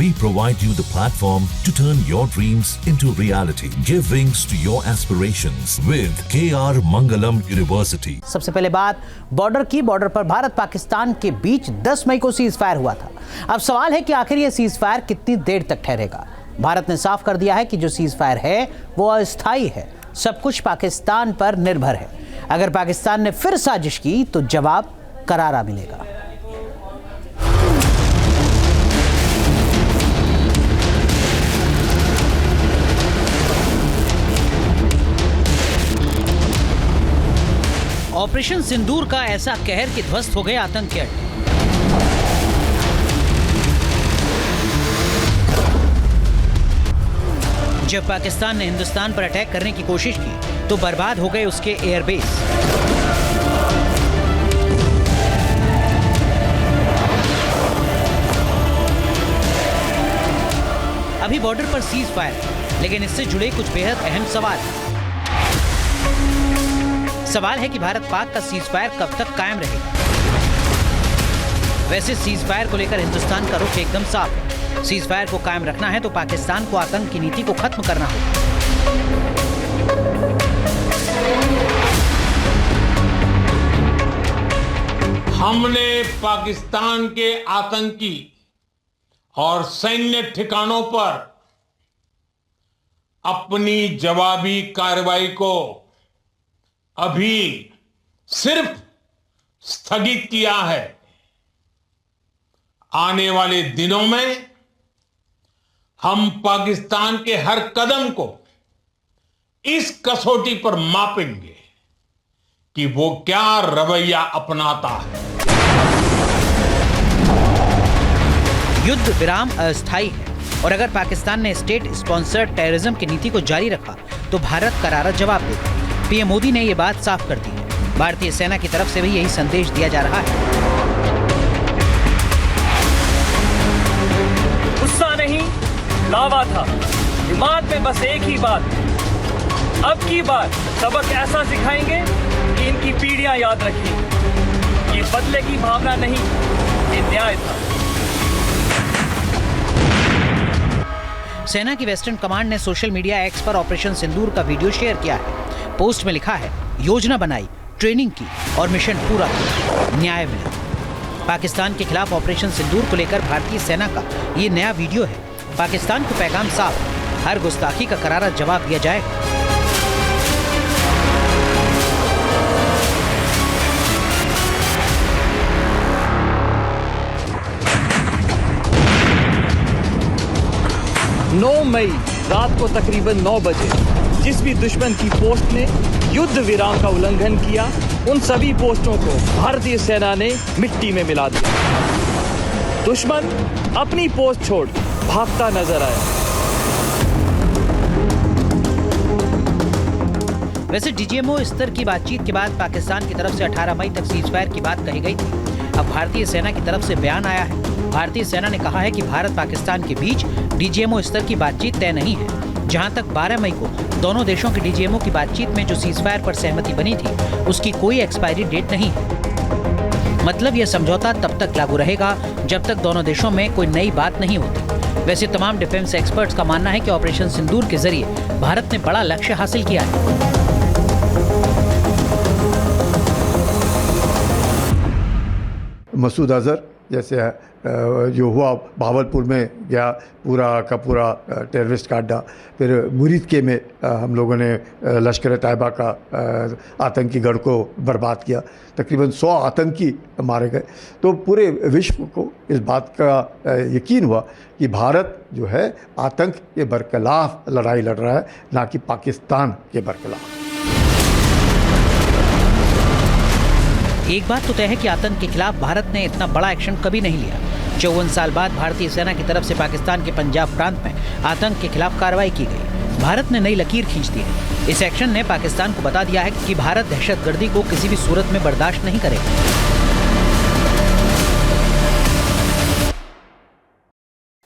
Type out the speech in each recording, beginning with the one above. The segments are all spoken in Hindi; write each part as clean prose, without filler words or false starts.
We provide you the platform to turn your dreams into reality. Give wings to your aspirations with KR Mangalam University. सबसे पहले बात बॉर्डर की। बॉर्डर पर भारत पाकिस्तान के बीच 10 मई को सीज फायर हुआ था। अब सवाल है कि आखिर यह सीज फायर कितनी देर तक ठहरेगा। भारत ने साफ कर दिया है कि जो सीज फायर है वो अस्थायी है, सब कुछ पाकिस्तान पर निर्भर है। अगर पाकिस्तान ने फिर साजिश की तो जवाब करारा मिलेगा। ऑपरेशन सिंदूर का ऐसा कहर कि ध्वस्त हो गए आतंक के अड्डे। जब पाकिस्तान ने हिंदुस्तान पर अटैक करने की कोशिश की तो बर्बाद हो गए उसके एयरबेस। अभी बॉर्डर पर सीज फायर है, लेकिन इससे जुड़े कुछ बेहद अहम सवाल हैं। सवाल है कि भारत पाक का सीज फायर कब तक कायम रहेगा। वैसे सीज फायर को लेकर हिंदुस्तान का रुख एकदम साफ है। सीज फायर को कायम रखना है तो पाकिस्तान को आतंक की नीति को खत्म करना होगा। हमने पाकिस्तान के आतंकी और सैन्य ठिकानों पर अपनी जवाबी कार्रवाई को अभी सिर्फ स्थगित किया है। आने वाले दिनों में हम पाकिस्तान के हर कदम को इस कसौटी पर मापेंगे कि वो क्या रवैया अपनाता है। युद्ध विराम अस्थायी है और अगर पाकिस्तान ने स्टेट स्पॉन्सर्ड टेररिज्म की नीति को जारी रखा तो भारत करारा जवाब देगा। पीएम मोदी ने यह बात साफ कर दी है। भारतीय सेना की तरफ से भी यही संदेश दिया जा रहा है। गुस्सा नहीं, लावा था दिमाग में बस एक ही बात। अब की बार सबक ऐसा सिखाएंगे कि इनकी पीढ़ियां याद रखेंगी। ये बदले की भावना नहीं, ये न्याय था। सेना की वेस्टर्न कमांड ने सोशल मीडिया एक्स पर ऑपरेशन सिंदूर का वीडियो शेयर किया है। पोस्ट में लिखा है, योजना बनाई, ट्रेनिंग की और मिशन पूरा किया, न्याय मिला। पाकिस्तान के खिलाफ ऑपरेशन सिंदूर को लेकर भारतीय सेना का ये नया वीडियो है। पाकिस्तान को पैगाम साफ है, हर गुस्ताखी का करारा जवाब दिया जाएगा। नौ मई रात को तकरीबन 9 बजे जिस भी दुश्मन की पोस्ट ने युद्ध विराम का उल्लंघन किया, उन सभी पोस्टों को भारतीय सेना ने मिट्टी में मिला दिया। दुश्मन अपनी पोस्ट छोड़ भागता नजर आया। वैसे डीजीएमओ स्तर की बातचीत के बाद पाकिस्तान की तरफ से 18 मई तक सीज फायर की बात कही गई थी। अब भारतीय सेना की तरफ से बयान आया है। भारतीय सेना ने कहा है कि भारत पाकिस्तान के बीच डीजीएमओ स्तर की बातचीत तय नहीं है। जहां तक 12 मई को दोनों देशों के डीजीएमओ की बातचीत में जो सीज फायर पर सहमति बनी थी, उसकी कोई एक्सपायरी डेट नहीं है। मतलब यह समझौता तब तक लागू रहेगा जब तक दोनों देशों में कोई नई बात नहीं होती। वैसे तमाम डिफेंस एक्सपर्ट्स का मानना है कि ऑपरेशन सिंदूर के जरिए भारत ने बड़ा लक्ष्य हासिल किया है। मसूद अजहर जैसे जो हुआ भावलपुर में गया पूरा का पूरा टेररिस्ट का अड्डा, फिर मुरीदके में हम लोगों ने लश्कर तैयबा का आतंकी गढ़ को बर्बाद किया, तकरीबन 100 आतंकी मारे गए। तो पूरे विश्व को इस बात का यकीन हुआ कि भारत जो है आतंक के बरखिलाफ लड़ाई लड़ रहा है, ना कि पाकिस्तान के बरखिलाफ। एक बात तो तय है कि आतंक के खिलाफ भारत ने इतना बड़ा एक्शन कभी नहीं लिया। 54 साल बाद भारतीय सेना की तरफ से पाकिस्तान के पंजाब प्रांत में आतंक के खिलाफ कार्रवाई की गई। भारत ने नई लकीर खींच दी है। इस एक्शन ने पाकिस्तान को बता दिया है कि भारत दहशतगर्दी को किसी भी सूरत में बर्दाश्त नहीं करेगा।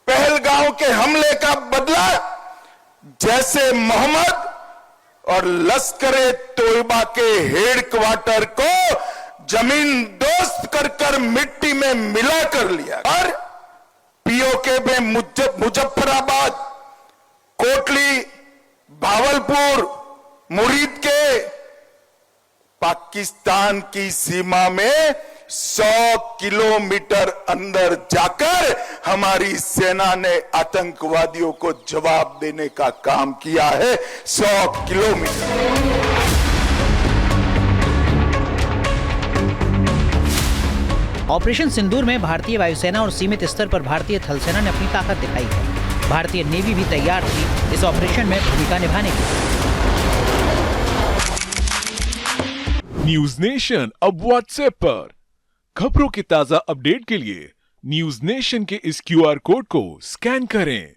पहलगांव के हमले का बदला जैसे मोहम्मद और लश्कर तोयबा के हेडक्वार्टर को जमीन दोस्त कर मिट्टी में मिला कर लिया और पीओके में मुजफ्फराबाद, कोटली, भावलपुर, मुरीद के पाकिस्तान की सीमा में 100 किलोमीटर अंदर जाकर हमारी सेना ने आतंकवादियों को जवाब देने का काम किया है। 100 किलोमीटर। ऑपरेशन सिंदूर में भारतीय वायुसेना और सीमित स्तर पर भारतीय थल सेना ने अपनी ताकत दिखाई है। भारतीय नेवी भी तैयार थी इस ऑपरेशन में भूमिका निभाने की। न्यूज नेशन अब व्हाट्सएप पर खबरों के ताजा अपडेट के लिए न्यूज नेशन के इस QR कोड को स्कैन करें।